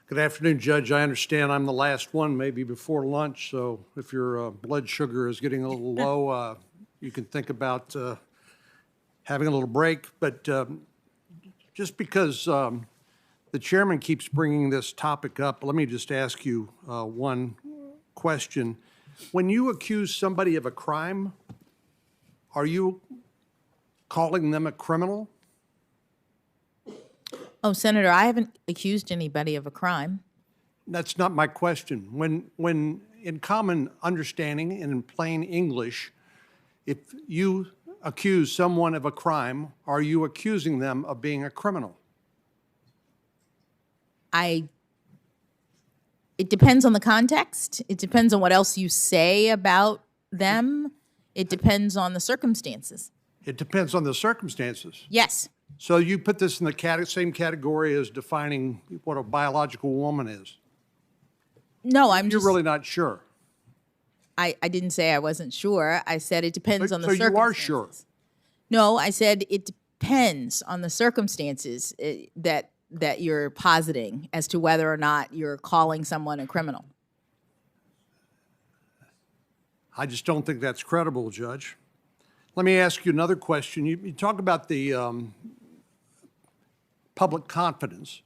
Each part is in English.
Good afternoon, Judge. I understand I'm the last one, maybe before lunch, so if your blood sugar is getting a little low, you can think about having a little break. But just because the chairman keeps bringing this topic up, let me just ask you one question. When you accuse somebody of a crime, are you calling them a criminal? Oh, Senator, I haven't accused anybody of a crime. That's not my question. When in common understanding and in plain English, if you accuse someone of a crime, are you accusing them of being a criminal? It depends on the context. It depends on what else you say about them. It depends on the circumstances. It depends on the circumstances. Yes. So you put this in the same category as defining what a biological woman is? No, You're really not sure. I didn't say I wasn't sure. I said it depends on the circumstances. So you are sure? No, I said it depends on the circumstances that you're positing as to whether or not you're calling someone a criminal. I just don't think that's credible, Judge. Let me ask you another question. You talk about the public confidence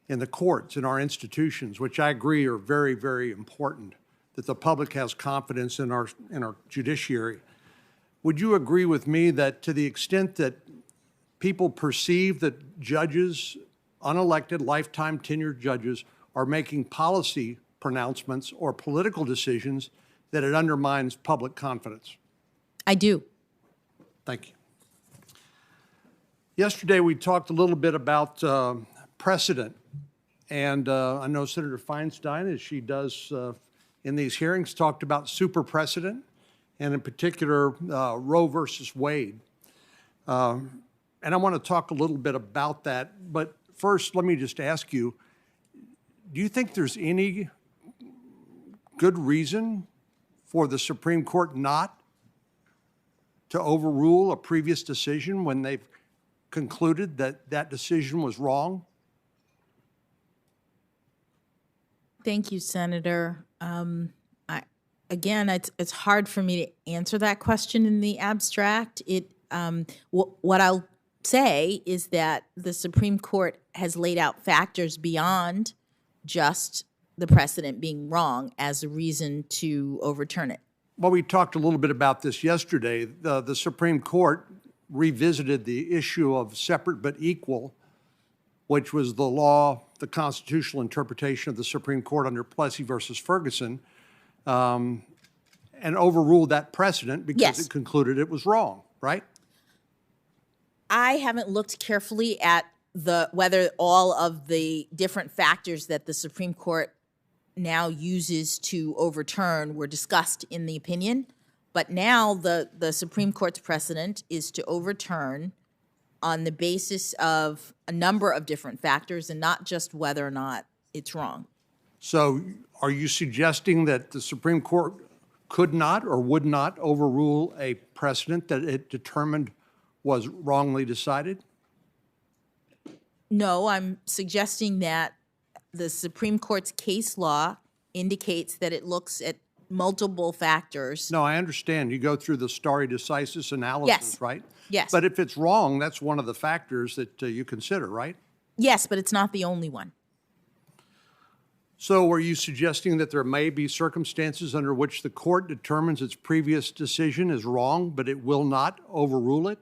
in the courts, in our institutions, which I agree are very, very important, that the public has confidence in our judiciary. Would you agree with me that to the extent that people perceive that judges, unelected, lifetime tenured judges, are making policy pronouncements or political decisions, that it undermines public confidence? I do. Thank you. Yesterday, we talked a little bit about precedent. And I know Senator Feinstein, as she does in these hearings, talked about super precedent, and in particular, Roe versus Wade. And I want to talk a little bit about that. But first, let me just ask you, do you think there's any good reason for the Supreme Court not to overrule a previous decision when they've concluded that that decision was wrong? Thank you, Senator. Again, it's hard for me to answer that question in the abstract. What I'll say is that the Supreme Court has laid out factors beyond just the precedent being wrong as a reason to overturn it. Well, we talked a little bit about this yesterday. The Supreme Court revisited the issue of separate but equal, which was the law, the constitutional interpretation of the Supreme Court under Plessy versus Ferguson, and overruled that precedent because it concluded it was wrong, right? I haven't looked carefully at whether all of the different factors that the Supreme Court now uses to overturn were discussed in the opinion. But now the Supreme Court's precedent is to overturn on the basis of a number of different factors and not just whether or not it's wrong. So are you suggesting that the Supreme Court could not or would not overrule a precedent that it determined was wrongly decided? No, I'm suggesting that the Supreme Court's case law indicates that it looks at multiple factors. No, I understand. You go through the stare decisis analysis, right? Yes. But if it's wrong, that's one of the factors that you consider, right? Yes, but it's not the only one. So are you suggesting that there may be circumstances under which the court determines its previous decision is wrong, but it will not overrule it?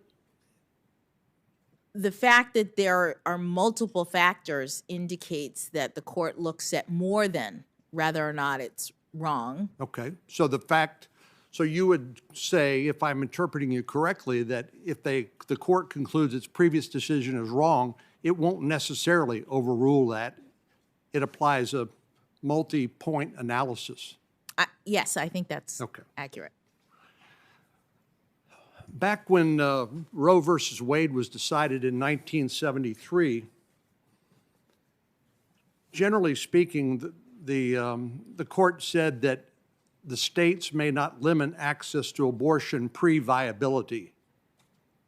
The fact that there are multiple factors indicates that the court looks at more than whether or not it's wrong. Okay. So you would say, if I'm interpreting you correctly, that if the court concludes its previous decision is wrong, it won't necessarily overrule that. It applies a multi-point analysis. Yes, I think that's accurate. Back when Roe versus Wade was decided in 1973, generally speaking, the court said that the states may not limit access to abortion pre-viability,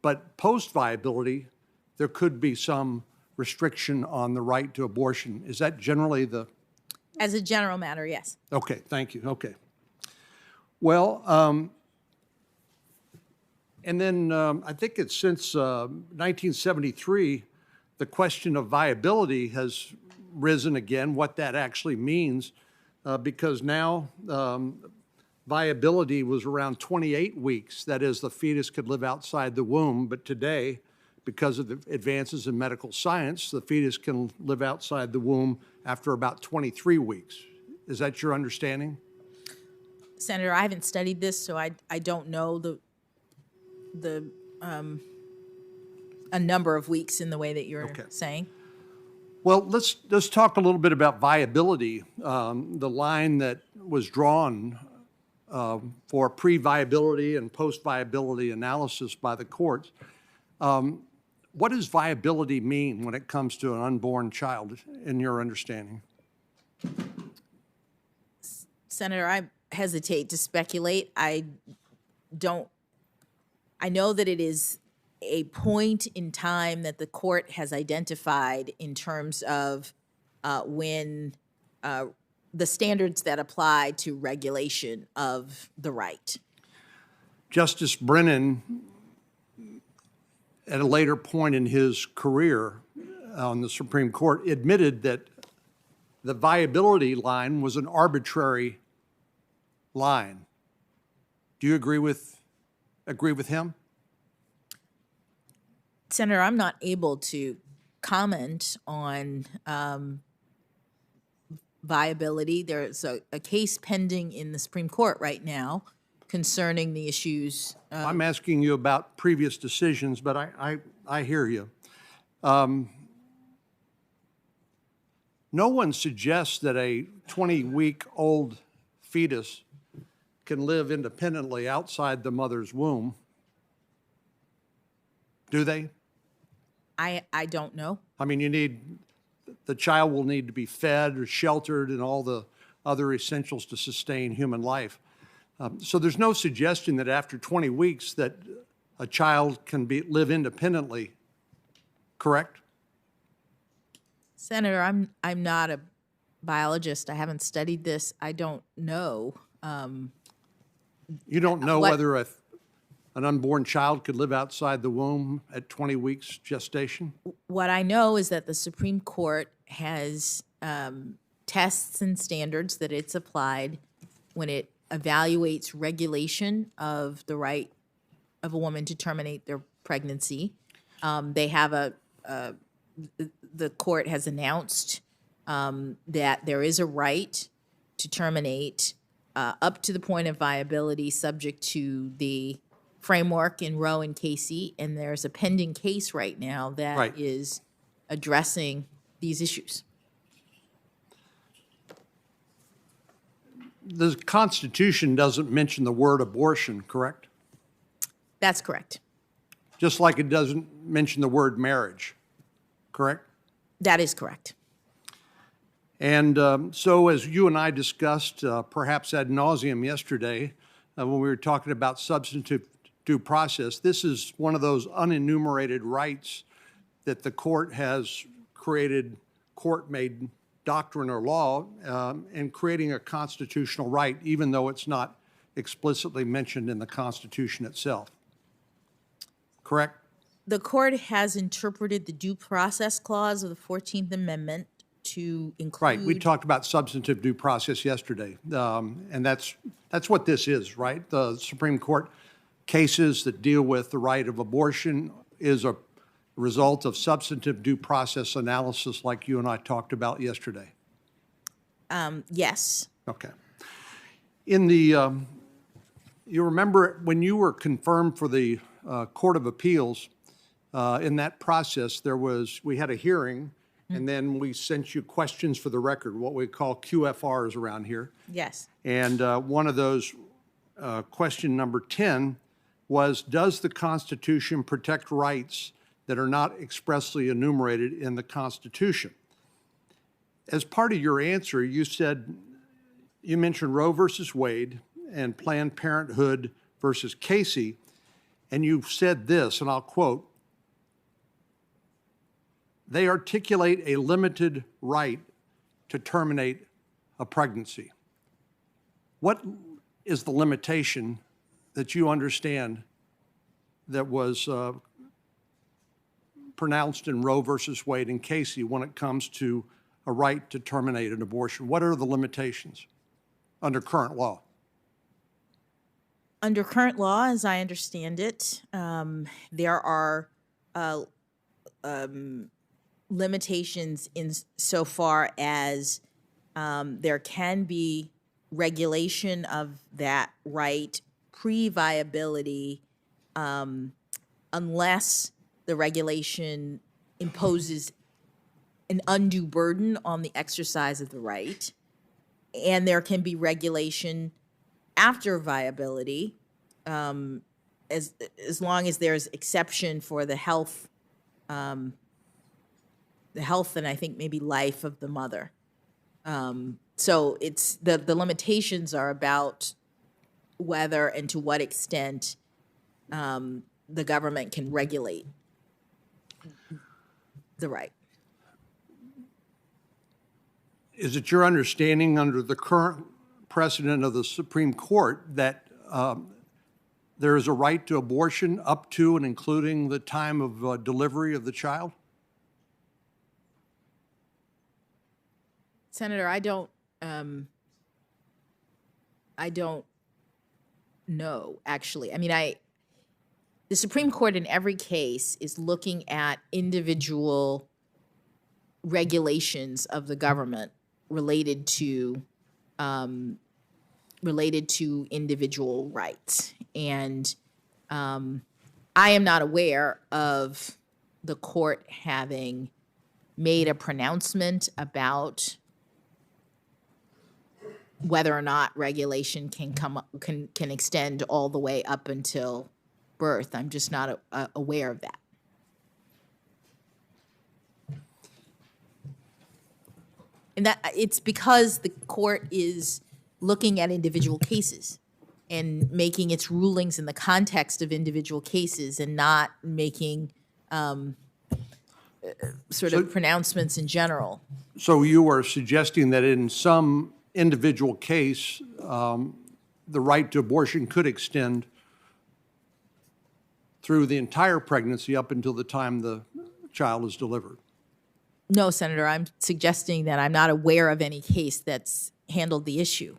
but post-viability, there could be some restriction on the right to abortion. Is that generally the... As a general matter, yes. Okay, thank you. Okay. Well, and then I think it's since 1973, the question of viability has risen again, what that actually means, because now viability was around 28 weeks. That is, the fetus could live outside the womb, but today, because of the advances in medical science, the fetus can live outside the womb after about 23 weeks. Is that your understanding? Senator, I haven't studied this, so I don't know a number of weeks in the way that you're saying. Well, let's talk a little bit about viability. The line that was drawn for pre-viability and post-viability analysis by the courts. What does viability mean when it comes to an unborn child, in your understanding? Senator, I hesitate to speculate. I know that it is a point in time that the court has identified in terms of when the standards that apply to regulation of the right. Justice Brennan, at a later point in his career on the Supreme Court, admitted that the viability line was an arbitrary line. Do you agree with him? Senator, I'm not able to comment on viability. There's a case pending in the Supreme Court right now concerning the issues. I'm asking you about previous decisions, but I hear you. No one suggests that a 20-week-old fetus can live independently outside the mother's womb. Do they? I don't know. I mean, the child will need to be fed or sheltered and all the other essentials to sustain human life. So there's no suggestion that after 20 weeks that a child can live independently, correct? Senator, I'm not a biologist. I haven't studied this. I don't know. You don't know whether an unborn child could live outside the womb at 20 weeks gestation? What I know is that the Supreme Court has tests and standards that it's applied when it evaluates regulation of the right of a woman to terminate their pregnancy. They have the court has announced that there is a right to terminate up to the point of viability subject to the framework in Roe and Casey, and there's a pending case right now that is addressing these issues. The Constitution doesn't mention the word abortion, correct? That's correct. Just like it doesn't mention the word marriage, correct? That is correct. And so as you and I discussed, perhaps ad nauseum yesterday, when we were talking about substantive due process, this is one of those unenumerated rights that the court has created, court-made doctrine or law, and creating a constitutional right, even though it's not explicitly mentioned in the Constitution itself. Correct? The court has interpreted the due process clause of the 14th Amendment to include... Right. We talked about substantive due process yesterday, and that's what this is, right? The Supreme Court cases that deal with the right of abortion is a result of substantive due process analysis like you and I talked about yesterday. Yes. Okay. In the, you remember when you were confirmed for the Court of Appeals, in that process, we had a hearing, and then we sent you questions for the record, what we call QFRs around here. Yes. And one of those, question number 10, was, does the Constitution protect rights that are not expressly enumerated in the Constitution? As part of your answer, you mentioned Roe versus Wade and Planned Parenthood versus Casey, and you said this, and I'll quote, they articulate a limited right to terminate a pregnancy. What is the limitation that you understand that was pronounced in Roe versus Wade and Casey when it comes to a right to terminate an abortion? What are the limitations under current law? Under current law, as I understand it, there are limitations in so far as there can be regulation of that right pre-viability unless the regulation imposes an undue burden on the exercise of the right. And there can be regulation after viability, as long as there's exception for the health and I think maybe life of the mother. So it's the limitations are about whether and to what extent the government can regulate the right. Is it your understanding under the current precedent of the Supreme Court that there is a right to abortion up to and including the time of delivery of the child? Senator, I don't know, actually. I mean, the Supreme Court in every case is looking at individual regulations of the government related to individual rights. And I am not aware of the court having made a pronouncement about whether or not regulation can extend all the way up until birth. I'm just not aware of that. And that it's because the court is looking at individual cases and making its rulings in the context of individual cases and not making sort of pronouncements in general. So you are suggesting that in some individual case, the right to abortion could extend through the entire pregnancy up until the time the child is delivered? No, Senator, I'm suggesting that I'm not aware of any case that's handled the issue.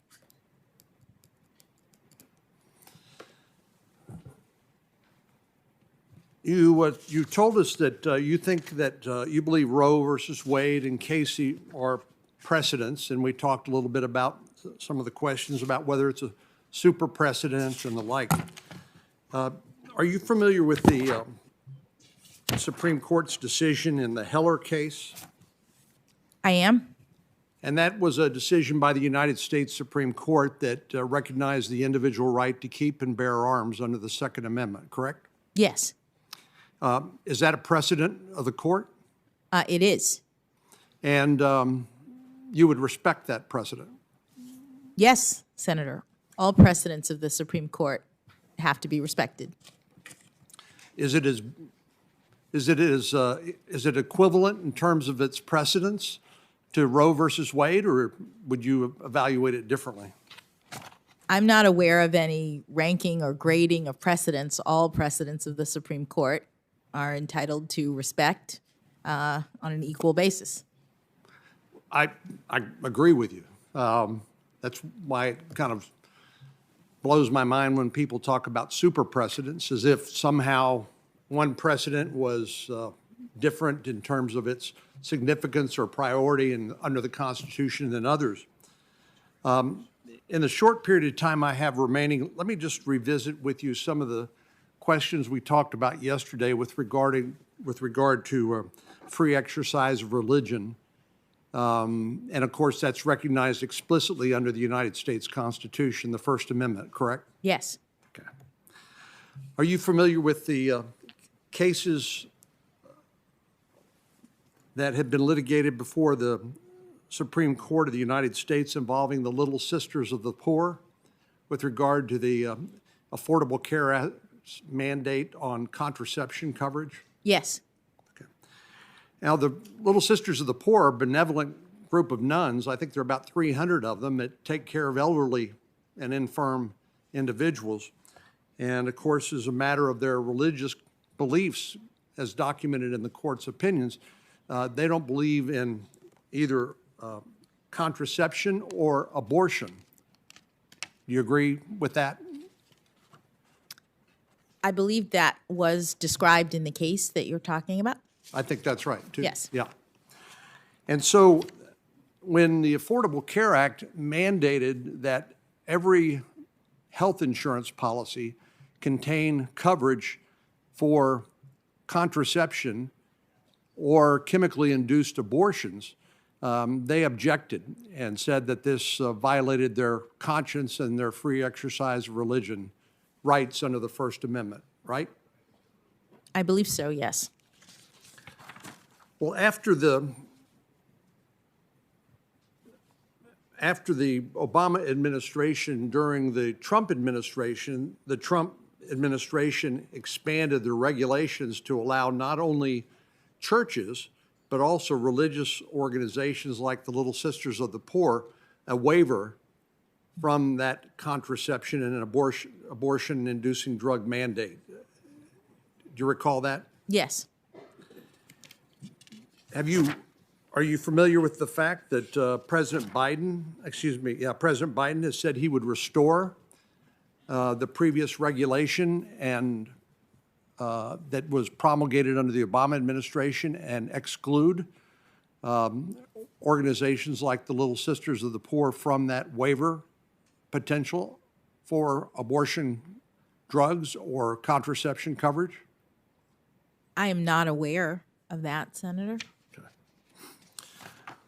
You told us that you think that you believe Roe versus Wade and Casey are precedents, and we talked a little bit about some of the questions about whether it's a super precedent and the like. Are you familiar with the Supreme Court's decision in the Heller case? I am. And that was a decision by the United States Supreme Court that recognized the individual right to keep and bear arms under the Second Amendment, correct? Yes. Is that a precedent of the court? It is. And you would respect that precedent? Yes, Senator. All precedents of the Supreme Court have to be respected. Is it equivalent in terms of its precedence to Roe versus Wade, or would you evaluate it differently? I'm not aware of any ranking or grading of precedents. All precedents of the Supreme Court are entitled to respect on an equal basis. I agree with you. That's why it kind of blows my mind when people talk about super precedents, as if somehow one precedent was different in terms of its significance or priority under the Constitution than others. In the short period of time I have remaining, let me just revisit with you some of the questions we talked about yesterday with regard to free exercise of religion. And of course, that's recognized explicitly under the United States Constitution, the First Amendment, correct? Yes. Okay. Are you familiar with the cases that have been litigated before the Supreme Court of the United States involving the Little Sisters of the Poor with regard to the Affordable Care Act mandate on contraception coverage? Yes. Okay. Now, the Little Sisters of the Poor are a benevolent group of nuns. I think there are about 300 of them that take care of elderly and infirm individuals. And of course, as a matter of their religious beliefs, as documented in the court's opinions, they don't believe in either contraception or abortion. Do you agree with that? I believe that was described in the case that you're talking about. I think that's right, too. Yes. Yeah. And so when the Affordable Care Act mandated that every health insurance policy contain coverage for contraception or chemically induced abortions, they objected and said that this violated their conscience and their free exercise of religion rights under the First Amendment, right? I believe so, yes. Well, after the Obama administration, during the Trump administration expanded the regulations to allow not only churches, but also religious organizations like the Little Sisters of the Poor a waiver from that contraception and abortion-inducing drug mandate. Do you recall that? Yes. Are you familiar with the fact that President Biden has said he would restore the previous regulation and that was promulgated under the Obama administration and exclude organizations like the Little Sisters of the Poor from that waiver potential for abortion drugs or contraception coverage? I am not aware of that, Senator.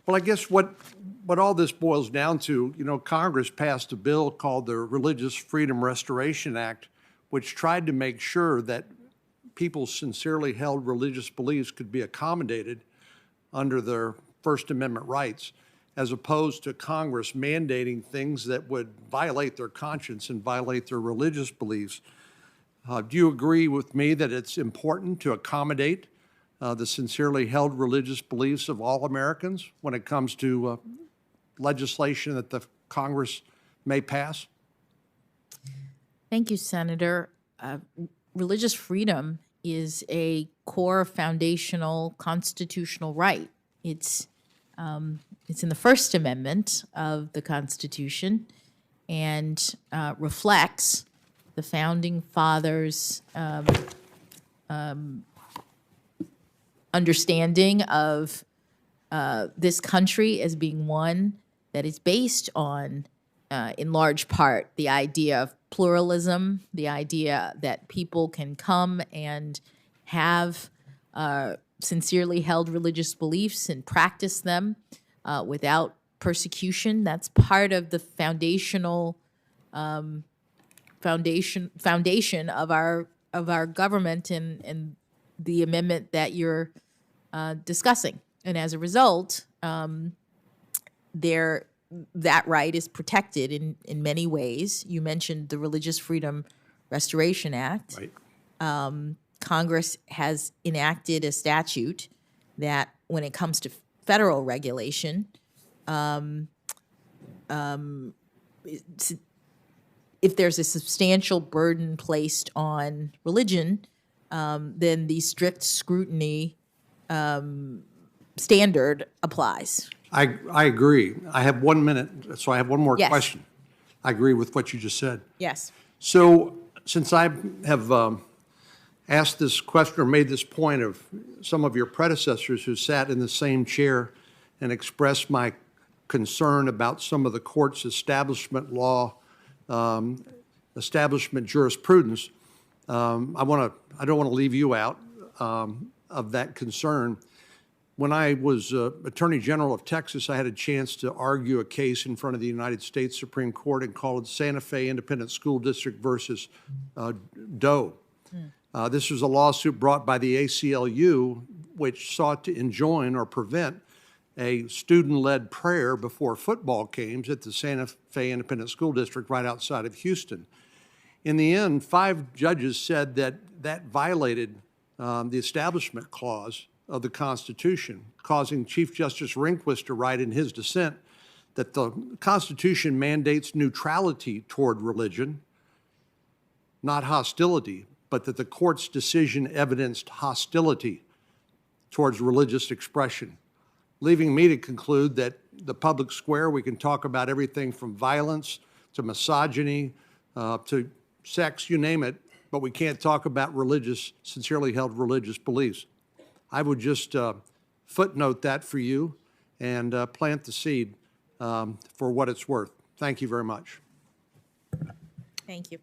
Well, I guess what all this boils down to, Congress passed a bill called the Religious Freedom Restoration Act, which tried to make sure that people's sincerely held religious beliefs could be accommodated under their First Amendment rights, as opposed to Congress mandating things that would violate their conscience and violate their religious beliefs. Do you agree with me that it's important to accommodate the sincerely held religious beliefs of all Americans when it comes to legislation that the Congress may pass? Thank you, Senator. Religious freedom is a core foundational constitutional right. It's in the First Amendment of the Constitution and reflects the Founding Fathers' understanding of this country as being one that is based on, in large part, the idea of pluralism, the idea that people can come and have sincerely held religious beliefs and practice them without persecution. That's part of the foundation of our government and the amendment that you're discussing. And as a result, that right is protected in many ways. You mentioned the Religious Freedom Restoration Act. Right. Congress has enacted a statute that, when it comes to federal regulation, if there's a substantial burden placed on religion, then the strict scrutiny standard applies. I agree. I have 1 minute, so I have one more Yes. question. I agree with what you just said. Yes. So since I have asked this question or made this point of some of your predecessors who sat in the same chair and expressed my concern about some of the court's establishment law, establishment jurisprudence, I don't want to leave you out of that concern. When I was Attorney General of Texas, I had a chance to argue a case in front of the United States Supreme Court and called Santa Fe Independent School District versus Doe. This was a lawsuit brought by the ACLU, which sought to enjoin or prevent a student-led prayer before football games at the Santa Fe Independent School District right outside of Houston. In the end, 5 judges said that that violated the Establishment Clause of the Constitution, causing Chief Justice Rehnquist to write in his dissent that the Constitution mandates neutrality toward religion, not hostility, but that the court's decision evidenced hostility towards religious expression, leaving me to conclude that the public square, we can talk about everything from violence to misogyny to sex, you name it, but we can't talk about sincerely held religious beliefs. I would just footnote that for you and plant the seed for what it's worth. Thank you very much. Thank you.